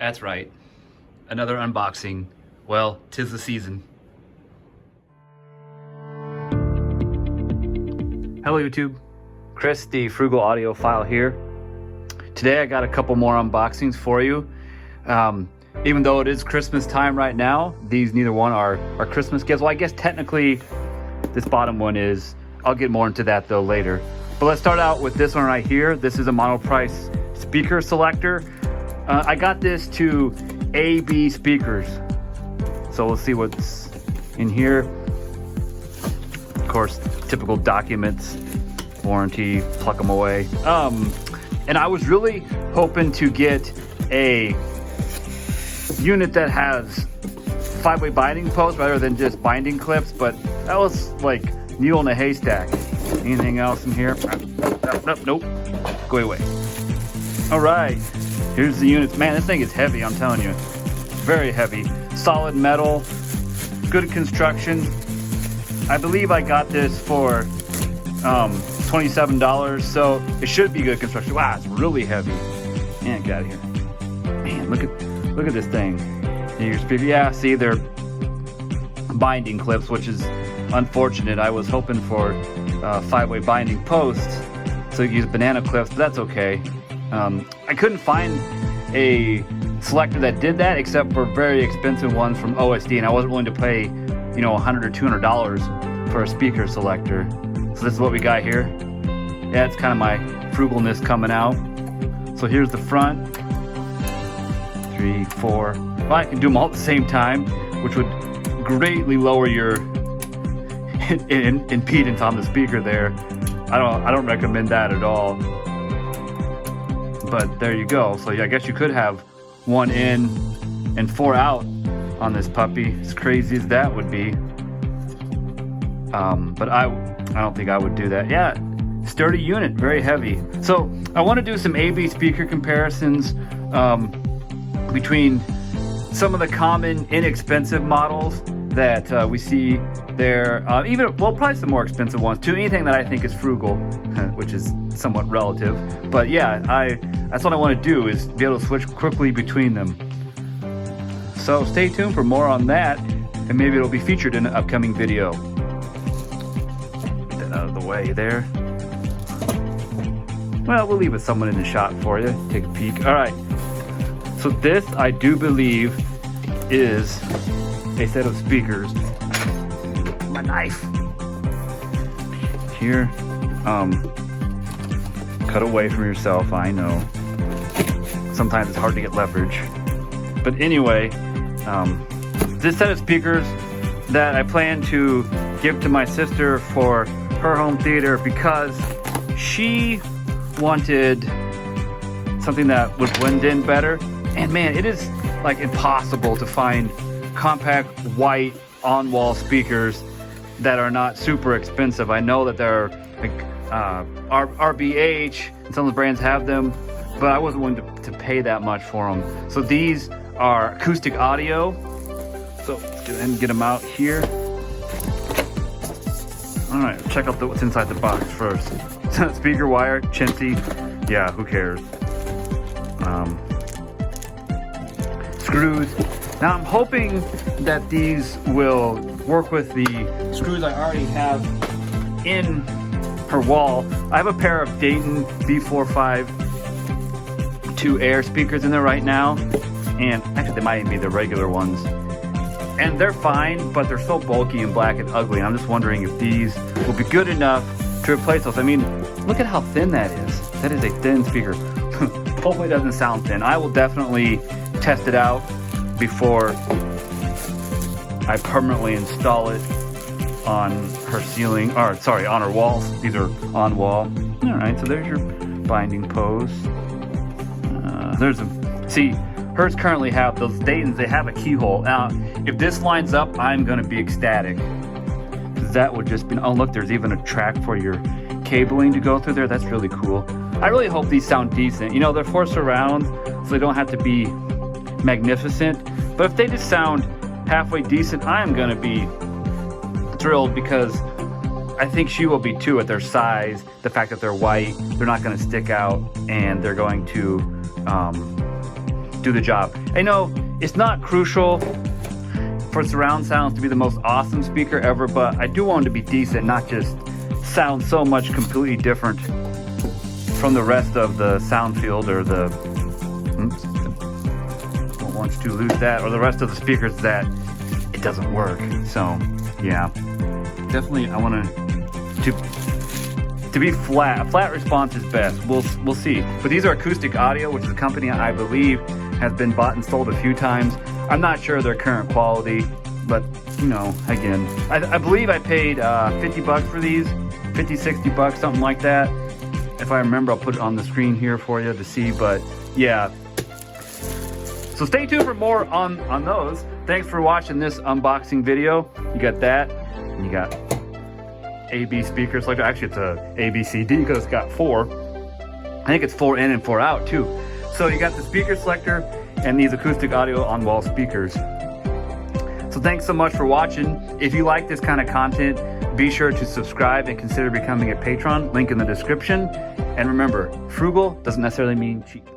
That's right. Another unboxing. Well, 'tis the season. Hello YouTube. Chris, the Frugal Audiophile here. Today I got a couple more unboxings for you. Even though it is Christmas time right now, these neither one are Christmas gifts. Well, I guess technically this bottom one is. I'll get more into that though later. But let's start out with this one right here. This is a Monoprice speaker selector. I got this to AB speakers. So let's see what's in here. Of course, typical documents, warranty, pluck them away. And I was really hoping to get a unit that has 5-way binding posts rather than just binding clips, but that was like needle in a haystack. Anything else in here? Nope. Go away. All right, here's the units. Man, this thing is heavy, I'm telling you. Very heavy. Solid metal, good construction. I believe I got this for $27, so it should be good construction. Wow, it's really heavy. Man, get out of here. Man, look at this thing. Your speaker. Yeah, see, they're binding clips, which is unfortunate. I was hoping for 5-way binding posts, so you can use banana clips, but that's okay. I couldn't find a selector that did that except for very expensive ones from OSD, and I wasn't willing to pay, $100 or $200 for a speaker selector. So this is what we got here. Yeah, it's kind of my frugalness coming out. So here's the front. 3, 4. Well, I can do them all at the same time, which would greatly lower your impedance on the speaker there. I don't recommend that at all. But there you go. So I guess you could have 1 in and 4 out on this puppy, as crazy as that would be. But I don't think I would do that. Yeah, sturdy unit, very heavy. So I want to do some AB speaker comparisons between some of the common inexpensive models that we see there, probably some more expensive ones too. Anything that I think is frugal, which is somewhat relative. But yeah, that's what I want to do, is be able to switch quickly between them. So stay tuned for more on that, and maybe it'll be featured in an upcoming video. Get that out of the way there. Well, we'll leave it someone in the shot for you. Take a peek. All right. So this, I do believe, is a set of speakers. My knife. Here. Cut away from yourself, I know. Sometimes it's hard to get leverage. But anyway, this set of speakers that I plan to give to my sister for her home theater because she wanted something that would blend in better. And man, it is like impossible to find compact white on-wall speakers that are not super expensive. I know that there are like RBH and some of the brands have them, but I wasn't willing to pay that much for them. So these are acoustic audio. So let's go ahead and get them out here. All right, check out what's inside the box first. Speaker wire, chintzy. Yeah, who cares? Screws. Now I'm hoping that these will work with the screws I already have in her wall. I have a pair of Dayton V452 Air speakers in there right now, and actually they might even be the regular ones, and they're fine, but they're so bulky and black and ugly, and I'm just wondering if these will be good enough to replace those. I mean, look at how thin that is. That is a thin speaker. Hopefully it doesn't sound thin. I will definitely test it out before I permanently install it on her ceiling, or sorry, on her walls. These are on wall. All right, so there's your binding post. See, hers currently have those Daytons, they have a keyhole. Now, if this lines up, I'm gonna be ecstatic. Because that would just be, oh look, there's even a track for your cabling to go through there. That's really cool. I really hope these sound decent. They're 4 surrounds, so they don't have to be magnificent. But if they just sound halfway decent, I'm gonna be thrilled, because I think she will be too at their size. The fact that they're white, they're not gonna stick out, and they're going to do the job. I know it's not crucial for surround sounds to be the most awesome speaker ever, but I do want it to be decent, not just sound so much completely different from the rest of the sound field or the, don't want to lose that, or the rest of the speakers that it doesn't work. So yeah, definitely I want to be flat. A flat response is best. We'll see. But these are Acoustic Audio, which is a company I believe has been bought and sold a few times. I'm not sure their current quality, but you know, again, I believe I paid 50 bucks for these, 50, 60 bucks, something like that. If I remember, I'll put it on the screen here for you to see, but yeah. So stay tuned for more on those. Thanks for watching this unboxing video. You got that, and you got AB speaker selector. Actually, it's a ABCD because it's got 4. I think it's 4 in and 4 out too. So you got the speaker selector and these Acoustic Audio on-wall speakers. So thanks so much for watching. If you like this kind of content, be sure to subscribe and consider becoming a patron. Link in the description. And remember, frugal doesn't necessarily mean cheap.